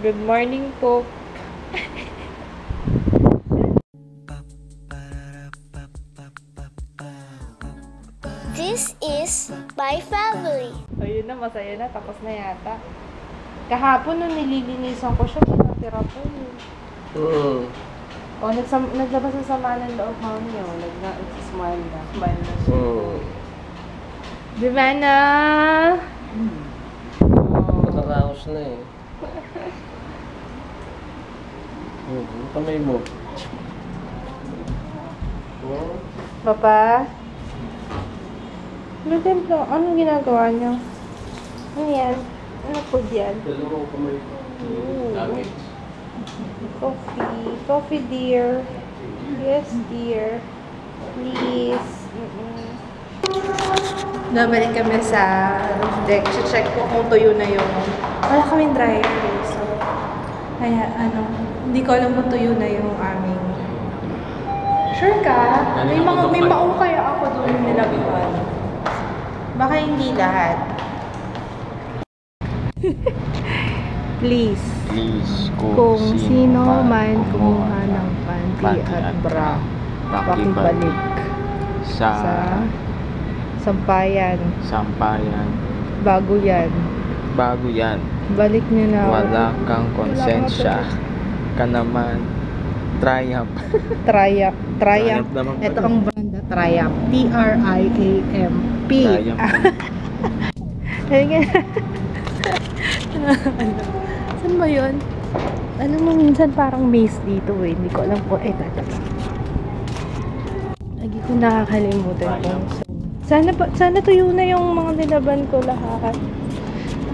Good morning po. This is my family. Ayun na, masaya na. Tapos na yata. Kahapon nung nililinisan ko siya, natira po. O, naglabas na sama ng loob, mami. O, nag-smile na. Smile na siya. Diba na? Nakaraos na eh. Kamay mo. Papa? Templo, anong ginagawa niyo? Ano yan? Ano po yan? Dalawang kamay. Gamit. Coffee. Coffee, dear. Yes, dear. Please. Nabalik kami sa roof deck. Check ko kung tuyo na yung... Wala kaming dryer. So, kaya hindi ko alam kung tuyo na yung aming... Sure ka? May maong kaya ako doon nilagyan. Baka hindi lahat. Please. Kung sino man kumuha ng panty at bra, pakibalik sa sampayan. Bago yan. Balik niyo na. Wala kang konsensya. Ka naman. Triumph. Triumph. naman. Ito ang brand na Triumph. T-R-I-A-M-P. Saan ba yun? Alam mo, minsan parang maze dito eh. Hindi ko alam kung lagi ko nakakalimutan kung sana tuyo na yung mga nilaban ko lahat.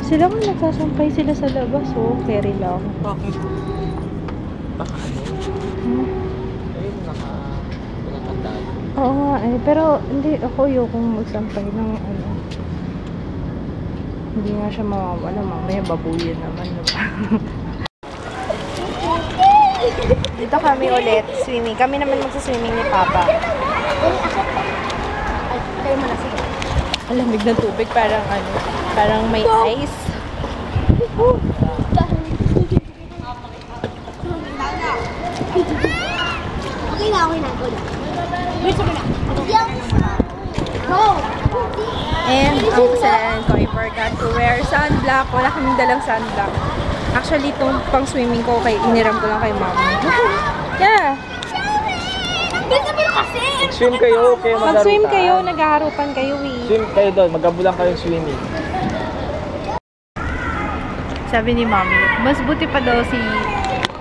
Sila nga nagsasampay sila sa labas, oh. Carry lang. Bakit? Baka ayun, nakatali. Oo nga eh. Pero hindi ako yung magsampay ng Hindi nga siya mawawala. Mamaya babuyin naman. Diba? Dito kami ulit. Swimming. Kami naman magsaswimming ni Papa. Kayo mo na sige. Ang lamig ng tubig. Parang may ice. Okay na. Wait, sabi na. Go! And ang kasalanan ko, I forgot to wear sunblock. Wala kaming dalang sunblock. Actually, itong pang swimming ko, iniram ko lang kay mama. Yeah! Swim kayo, okay, maglaro Mag-swim ka. kayo, nag-aarupan kayo eh. Swim kayo doon, magabulang kayong swimming. Sabi ni mami, mas buti pa daw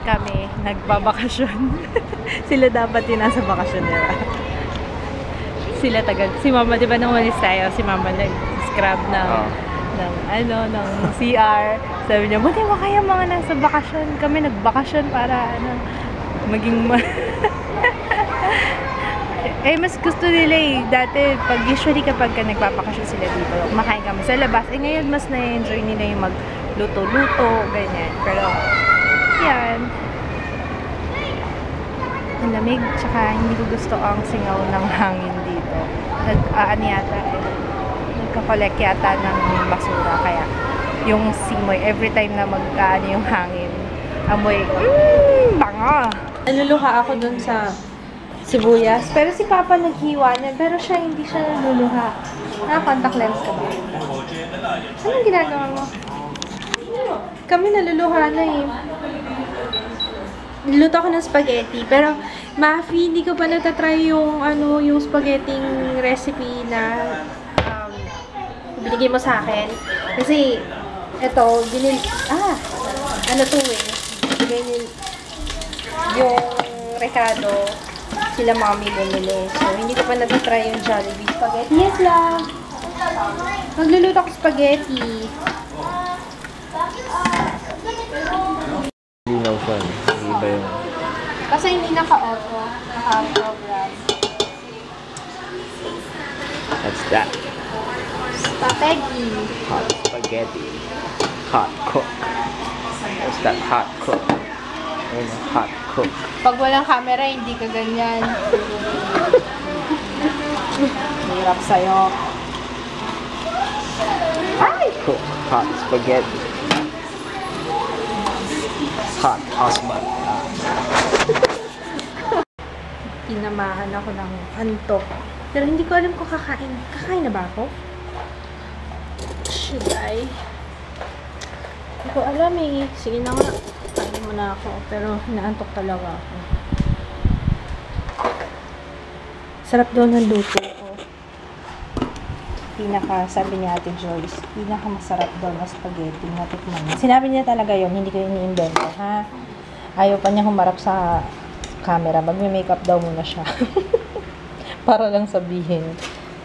kami nagbabakasyon. Sila dapat yung nasa bakasyon nila. Si mama, di ba nang walis tayo, si mama nag-scrub ng CR. Sabi niya, buti mo kaya mga nasa bakasyon. Kami nagbakasyon para maging mas gusto nila eh. Dati, usually kapag nagpapakasyon sila dito, makain kami sa labas. Ngayon, mas na-enjoy nila yung magluto-luto, ganyan. Pero, yan. Ang lamig, tsaka hindi ko gusto ang singaw ng hangin dito. Nagka-collect yata ng basura. Kaya, yung simoy, every time na yung hangin, amoy, banga! Naluluha ako dun sa sibuyas. Pero si Papa naghiwa niya. Pero hindi siya naluluha. Contact lens ka ba? Anong ginagawa mo? Kami naluluha na eh. Niluto ako ng spaghetti. Pero, Mafi, hindi ko pa natatry yung spaghetti recipe na binigay mo sa akin. Kasi, ito, yung Ricardo, sila mami bumili. So, hindi ko pa natatry yung Jollibee spaghetti. Yes lang! Magluluto ako spaghetti. Linaw siya. Iba yung... Kasi hindi naka-auto. Naka-program. That's that. Spaghetti. Hot spaghetti. Hot cook. That's that hot cook. Hot cook. Pag walang camera, hindi ka ganyan. Hirap sa'yo. Ay! Cook hot spaghetti. hot husband. Tinamahan ako ng antok. Pero hindi ko alam kung kakain. Kakain na ba ako? Should I? Hindi ko alam eh. Sige na nga. Kain muna ako. Pero inaantok talaga ako. Sarap doon ng luto ko. Sabi ni Ate Joyce, pinaka-masarap daw na spaghetti na tikman niya. Sinabi niya talaga yun, hindi ko ini-invento, ha? Ayaw pa niya humarap sa camera. Magme-makeup daw muna siya. Para lang sabihin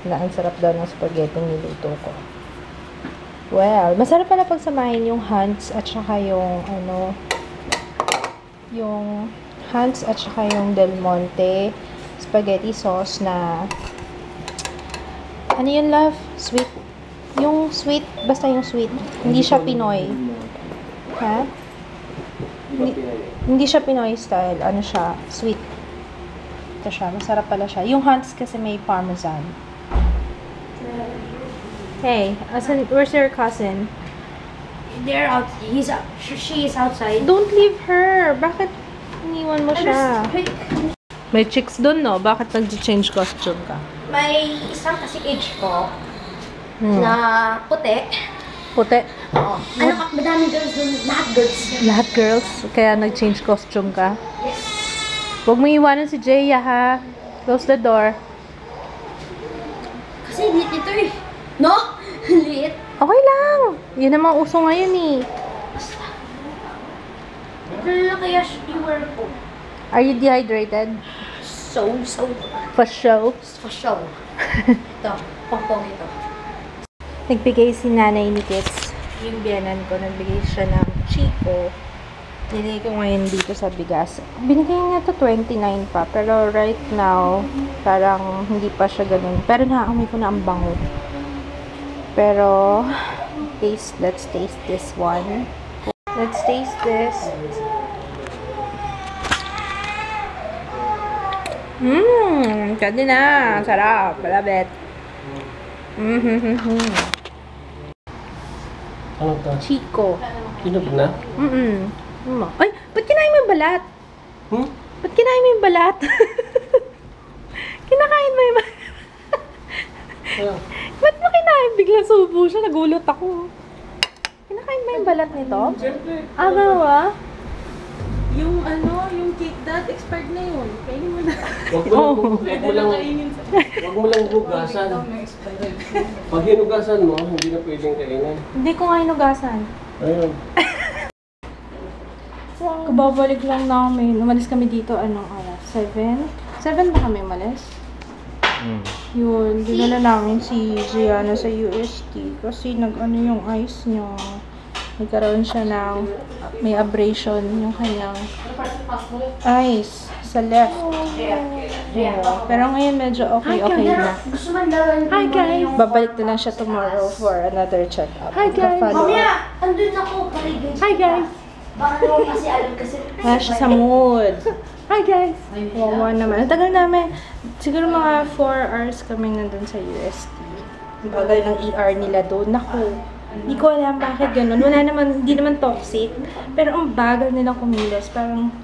na ang sarap daw ng spaghetti niluto ko. Well, masarap pala pagsamahin yung Hans at saka yung yung Hans at saka yung Del Monte spaghetti sauce na ano yun, love? Sweet. Yung sweet, basta yung sweet. Hindi siya Pinoy. Ha? Hindi siya Pinoy style. Ano siya? Sweet. Ito siya. Masarap pala siya. Yung Hans kasi may parmesan. Hey, where's your cousin? They're out. She is outside. Don't leave her. Bakit iniwan mo siya? May chicks doon, no? Bakit nag-change costume ka? May isang kasi age ko na puti. Puti. Oo. Ano ka, madaming girls dun. Lahat girls. Lahat girls? Kaya nag-change costume ka? Huwag mo iwanan si Jaya, ha? Close the door. Kasi lit ito eh. No? Lit. Okay lang. Yun naman uso ngayon, eh. Ano kaya you wear po? Are you dehydrated? So. For show? For show. Ito. Pangpong ito. Nagbigay si Nanay ni Kits. Yung biyanan ko, nagbigay siya ng Chico. Nilagay ko ngayon dito sa bigas. Binigay niya to 29 pa. Pero right now, parang hindi pa siya ganun. Pero nakaamoy ko na ang bango. Pero, let's taste this one. Let's taste this. Kandi na. Sarap. Malabit. Ano to? Chico. Hinog na? Ay, ba't kinain mo yung balat? Ba't kinain mo yung balat? Kinakain mo yung balat? Ba't mo kinain? Bigla subo siya. Nagulat ako. Kinakain mo yung balat nito? Siyempre. Agawa? Yung yung cake that expired na yun. Kainin mo na. Wag mo lang hugasan. Pag hinugasan mo, hindi na pwedeng kainin. Hindi ko nga hinugasan. Ayun. Kababalik lang namin. Umalis kami dito, anong oras? 7? 7 ba kami umalis? Yun, dinala namin si Gianna sa UST kasi nag-ano yung eyes niya. Nagkaroon siya ng may abrasion yung kanyang eyes sa left. Yeah. Pero ngayon medyo okay na. Gusto man daw. Hi guys! Babalik na lang siya tomorrow for another check-up. Hi guys! Mamaya, andun ako. Hi guys! Baka naman kasi alam kasi. Siya sa mood. Hi guys! Wawa naman. Ang tagal namin. Siguro mga 4 hours kami nandun sa UST. Ang bagal ng ER nila doon. Naku, hindi ko alam bakit ganun. Wala naman, hindi naman toxic. Pero ang bagal nila kumilos. Parang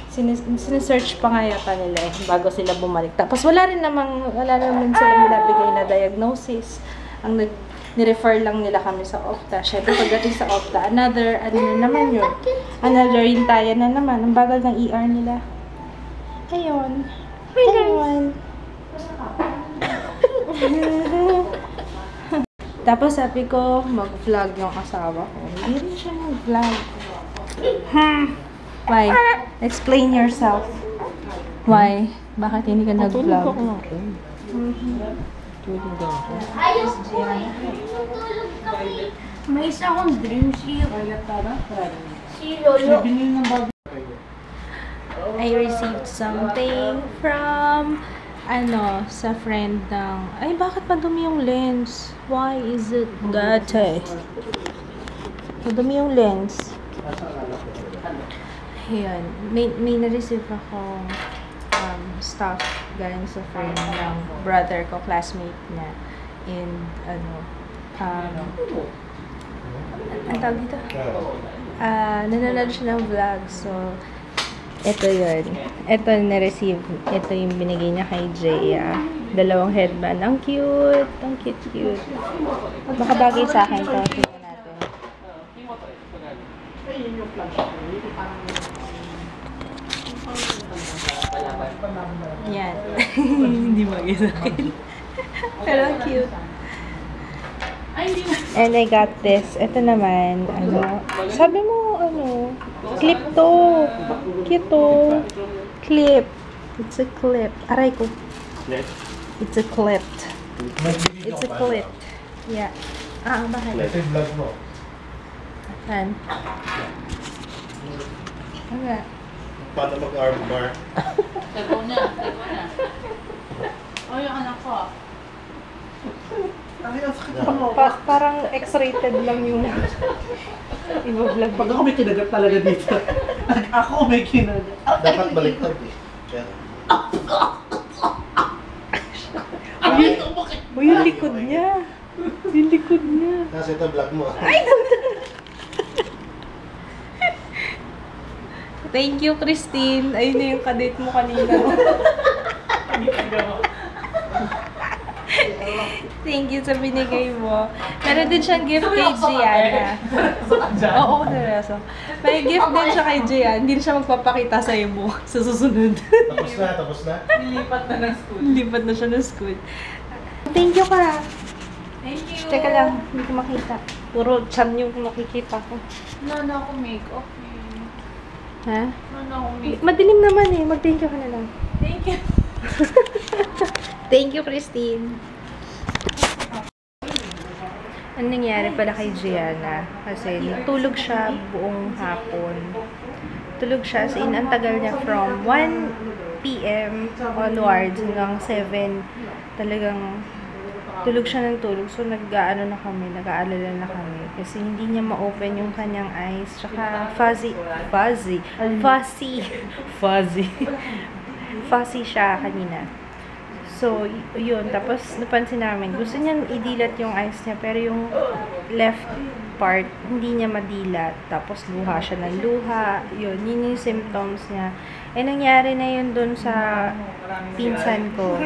sinesearch pa nga yata nila bago sila bumalik. Tapos wala naman sila nilabigay na diagnosis. Ang ni-refer lang nila kami sa Opta. Siyempre, pagdating sa Opta, another hintayan na naman. Ang bagal ng ER nila. Ayun. Ayun. Tapos sabi ko, mag-vlog yung asawa ko. Hindi rin siya mag-vlog. Why? Explain yourself. Why? Bakit hindi ka nag-vlog? Ayos ko eh. Tutulog kami. May isa akong dream si Lolo. I received something from sa friend ng, ay bakit madumi yung lens? Why is it that? Madumi yung lens. Ayan, may na-receive akong stuff galing sa friend ng brother ko, classmate niya. And ang tawag dito? Nanonood siya ng vlog. So, ito yun. Ito na-receive. Ito yung binigay niya kay Jaya. Dalawang headband. Ang cute. Ang cute. Baka bagay sa akin to. Tingnan natin. Yan. Hindi bagay sa akin. Pero ang cute. And I got this. Ito naman, sabi mo, clip to. Cute to. Clip. It's a clip. Aray ko. It's a clip. It's a clip. Yeah. Bakit? Ito yung vlog mo. Saan? Ano? Paano mag-arm bar? Tago na. Oh, yung anak ko. Parang X-rated lang yung i-vlog. Pag ako may kinagat talaga dito. Ako may kinagat. Dapat baliktad eh. Yung likod niya. Yung likod niya. Kasi ito vlog mo. Thank you, Christine. Ayun na yung kadate mo kanina. Thank you sa binigay mo. Meron din siyang gift kay Gianna. Oo, seryoso. May gift din siya kay Gianna. Hindi siya magpapakita sa mo sa susunod. Tapos na. Nilipat na ng school. Lipat na siya ng school. Thank you ka. Thank you. Teka lang, hindi ko makita. Puro chan yung makikita ko. No, ako make. Okay. Ha? No, ako make. Madilim naman eh. Mag-thank you ka na lang. Thank you. Thank you, Christine. Ano nangyari pala kay Gianna? Kasi natulog siya buong hapon. Tulog siya, as in, ang tagal niya from 1 p.m. onwards hanggang 7. Talagang tulog siya ng tulog. So, nag-aalala na kami. Kasi hindi niya ma-open yung kanyang eyes. Tsaka fuzzy siya kanina. So, yun. Tapos, napansin namin, gusto niya idilat yung eyes niya, pero yung left part, hindi niya madilat. Tapos, luha siya ng luha. Yun yung symptoms niya. Nangyari na yun dun sa pinsan ko,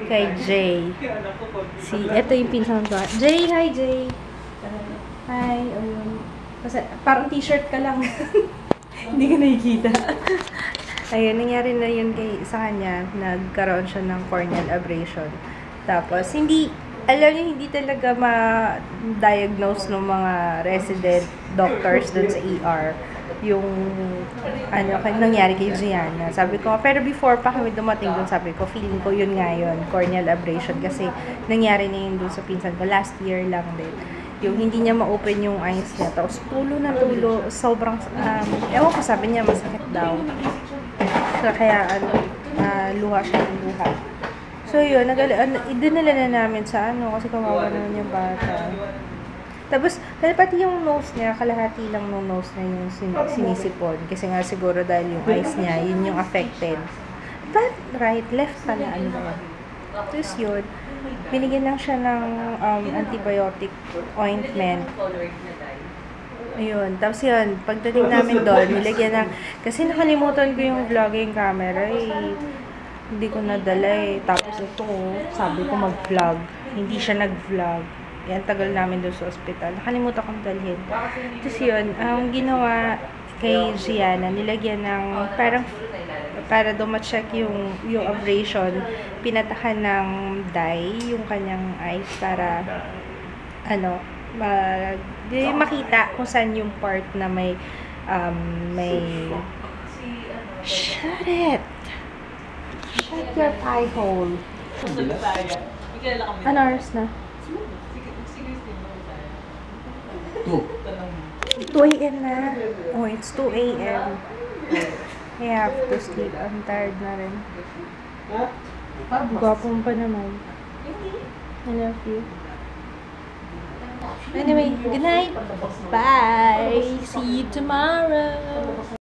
kay Jay. Ito yung pinsan ko. Jay, hi Jay! Hi, yun. Kasi, parang t-shirt ka lang. Hindi ka nakikita. Ayun, nangyari na yun sa kanya. Nagkaroon siya ng corneal abrasion. Tapos, alam niyo, hindi talaga ma-diagnose ng mga resident doctors dun sa ER yung nangyari kay Gianna. Sabi ko, pero before pa kami dumating dun, sabi ko, feeling ko yun nga yun, corneal abrasion. Kasi nangyari na yun dun sa pinsan ko. Last year lang din. Yung hindi niya ma-open yung eyes niya. Tapos, tulo na tulo. Sobrang, ewan ko, sabi niya, masakit daw. So, kaya, luha siya ng luha. So, yun, dinala na namin sa kasi kawawa naman yung bata. Tapos, pati yung nose niya, kalahati lang ng nose niya yung sinisipon. Kasi nga, siguro dahil yung eyes niya, yun yung affected. But, right, left pala, ba? Tapos yun, binigyan lang siya ng antibiotic ointment. Ayun. Tapos yun, pagdating namin doon, nilagyan ng, kasi nakalimutan ko yung vlogging camera hindi ko nadala Tapos ito, sabi ko mag-vlog. Hindi siya nag-vlog. Yan, tagal namin doon sa ospital. Nakalimutan kong dalhin. Tapos yun, ang ginawa kay Gianna, nilagyan ng, para dumacheck yung abrasion, pinatakan ng dye yung kanyang eyes para, makita kung saan yung part na may shut it! Shut your pie hole! Ano oras na? 2 a.m. na. Oh, it's 2 a.m. I have to sleep. I'm tired na rin. Gwapong pa naman. I love you. Anyway, good night. Bye. See you tomorrow.